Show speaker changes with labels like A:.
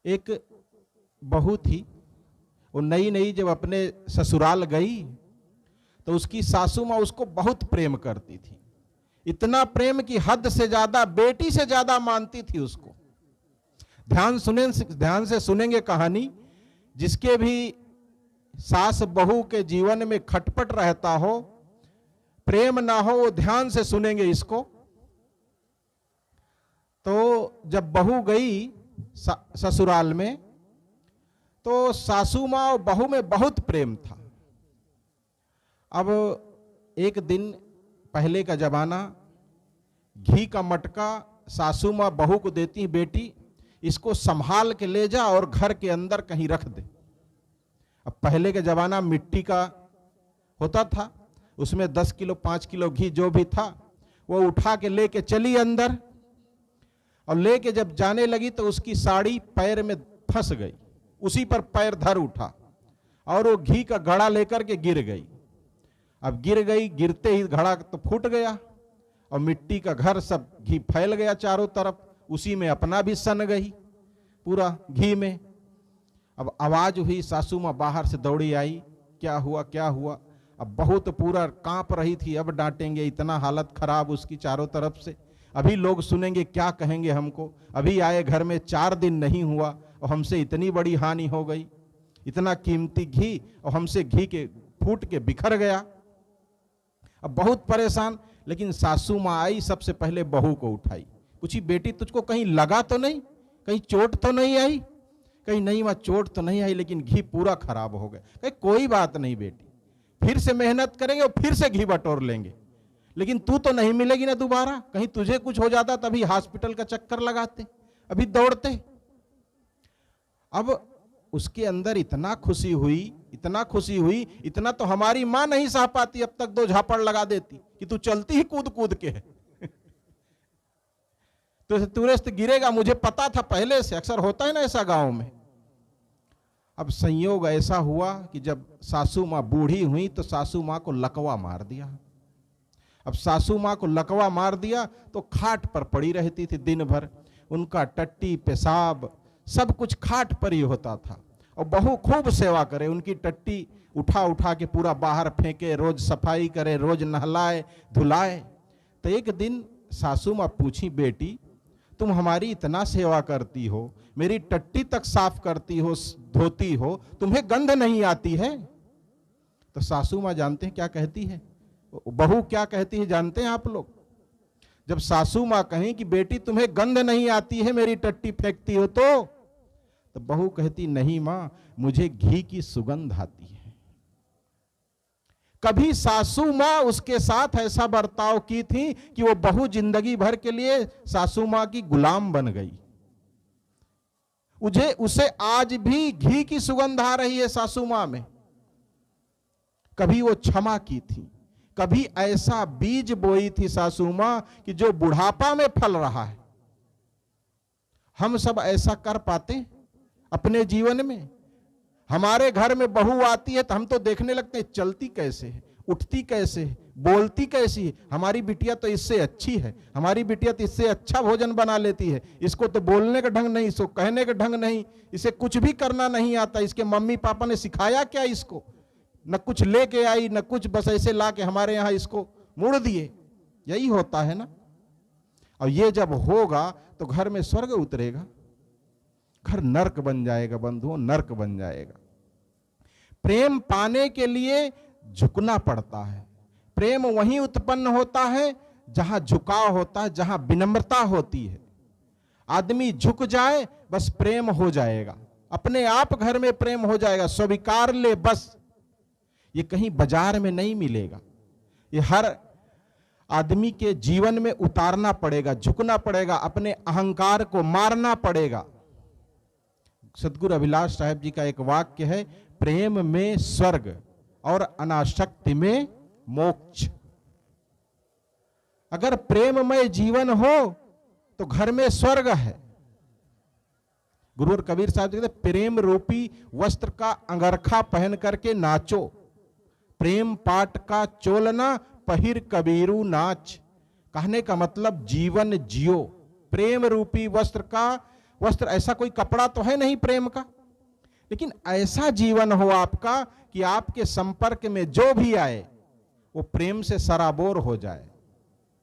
A: एक बहू थी, वो नई नई जब अपने ससुराल गई तो उसकी सासू माँ उसको बहुत प्रेम करती थी। इतना प्रेम कि हद से ज्यादा, बेटी से ज्यादा मानती थी उसको। ध्यान से सुनेंगे कहानी। जिसके भी सास बहू के जीवन में खटपट रहता हो, प्रेम ना हो, वो ध्यान से सुनेंगे इसको। तो जब बहू गई ससुराल में तो सासू माँ और बहू में बहुत प्रेम था। अब एक दिन, पहले का जमाना, घी का मटका सासू माँ बहू को देती, बेटी इसको संभाल के ले जा और घर के अंदर कहीं रख दे। अब पहले के जमाना मिट्टी का होता था, उसमें 10 किलो 5 किलो घी जो भी था वो उठा के लेके चली अंदर, और लेके जब जाने लगी तो उसकी साड़ी पैर में फंस गई, उसी पर पैर धर उठा और वो घी का घड़ा लेकर के गिर गई। अब गिर गई, गिरते ही घड़ा तो फूट गया और मिट्टी का घर, सब घी फैल गया चारों तरफ, उसी में अपना भी सन गई पूरा घी में। अब आवाज हुई, सासू माँ बाहर से दौड़ी आई, क्या हुआ क्या हुआ। अब बहुत पूरा कांप रही थी, अब डांटेंगे, इतना हालत खराब उसकी चारों तरफ से, अभी लोग सुनेंगे क्या कहेंगे हमको, अभी आए घर में 4 दिन नहीं हुआ और हमसे इतनी बड़ी हानि हो गई, इतना कीमती घी और हमसे घी के फूट के बिखर गया। अब बहुत परेशान, लेकिन सासू माँ आई, सबसे पहले बहू को उठाई, पूछी बेटी तुझको कहीं लगा तो नहीं, कहीं चोट तो नहीं आई। कहीं नहीं माँ, चोट तो नहीं आई, लेकिन घी पूरा खराब हो गया। कहीं कोई बात नहीं बेटी, फिर से मेहनत करेंगे और फिर से घी बटोर लेंगे, लेकिन तू तो नहीं मिलेगी ना दोबारा, कहीं तुझे कुछ हो जाता तभी हॉस्पिटल का चक्कर लगाते, अभी दौड़ते। अब उसके अंदर इतना खुशी हुई, इतना खुशी हुई, इतना तो हमारी मां नहीं सह पाती, अब तक 2 झापड़ लगा देती कि तू चलती ही कूद कूद के है तो तुरंत गिरेगा, मुझे पता था पहले से, अक्सर होता है ना ऐसा गांव में। अब संयोग ऐसा हुआ कि जब सासू माँ बूढ़ी हुई तो सासू माँ को लकवा मार दिया। अब सासू माँ को लकवा मार दिया तो खाट पर पड़ी रहती थी दिन भर, उनका टट्टी पेशाब सब कुछ खाट पर ही होता था, और बहू खूब सेवा करे, उनकी टट्टी उठा उठा के पूरा बाहर फेंके, रोज सफाई करे, रोज नहलाए धुलाए। तो एक दिन सासू माँ पूछी, बेटी तुम हमारी इतना सेवा करती हो, मेरी टट्टी तक साफ करती हो, धोती हो, तुम्हें गंध नहीं आती है? तो सासू माँ जानते हैं क्या कहती है, बहू क्या कहती है जानते हैं आप लोग? जब सासू माँ कहें कि बेटी तुम्हें गंध नहीं आती है, मेरी टट्टी फेंकती हो, तो बहू कहती, नहीं माँ, मुझे घी की सुगंध आती है। कभी सासू माँ उसके साथ ऐसा बर्ताव की थी कि वो बहू जिंदगी भर के लिए सासू माँ की गुलाम बन गई। उसे आज भी घी की सुगंध आ रही है सासू माँ में। कभी वो क्षमा की थी, कभी ऐसा बीज बोई थी सासू माँ कि जो बुढ़ापा में फल रहा है। हम सब ऐसा कर पाते अपने जीवन में? हमारे घर में बहू आती है तो हम तो देखने लगते हैं, चलती कैसे है, उठती कैसे है, बोलती कैसी है, हमारी बिटिया तो इससे अच्छी है, हमारी बिटिया तो इससे अच्छा भोजन बना लेती है, इसको तो बोलने का ढंग नहीं, इसको कहने का ढंग नहीं, इसे कुछ भी करना नहीं आता, इसके मम्मी पापा ने सिखाया क्या इसको? न कुछ लेके आई न कुछ, बस ऐसे ला के हमारे यहाँ इसको मुड़ दिए। यही होता है ना। और ये जब होगा तो घर में स्वर्ग उतरेगा, घर नर्क बन जाएगा बंधुओं, नर्क बन जाएगा। प्रेम पाने के लिए झुकना पड़ता है। प्रेम वहीं उत्पन्न होता है जहां झुकाव होता है, जहां विनम्रता होती है। आदमी झुक जाए बस प्रेम हो जाएगा, अपने आप घर में प्रेम हो जाएगा, स्वीकार ले बस। ये कहीं बाजार में नहीं मिलेगा, ये हर आदमी के जीवन में उतारना पड़ेगा, झुकना पड़ेगा, अपने अहंकार को मारना पड़ेगा। सदगुरु अभिलाष साहब जी का एक वाक्य है, प्रेम में स्वर्ग और अनासक्ति में मोक्ष। अगर प्रेममय जीवन हो तो घर में स्वर्ग है। गुरु और कबीर साहब जी कहते, प्रेम रूपी वस्त्र का अंगरखा पहन करके नाचो, प्रेम पाट का चोलना पहिर कबीरू नाच। कहने का मतलब जीवन जियो, प्रेम रूपी वस्त्र का वस्त्र, ऐसा कोई कपड़ा तो है नहीं प्रेम का, लेकिन ऐसा जीवन हो आपका कि आपके संपर्क में जो भी आए वो प्रेम से सराबोर हो जाए।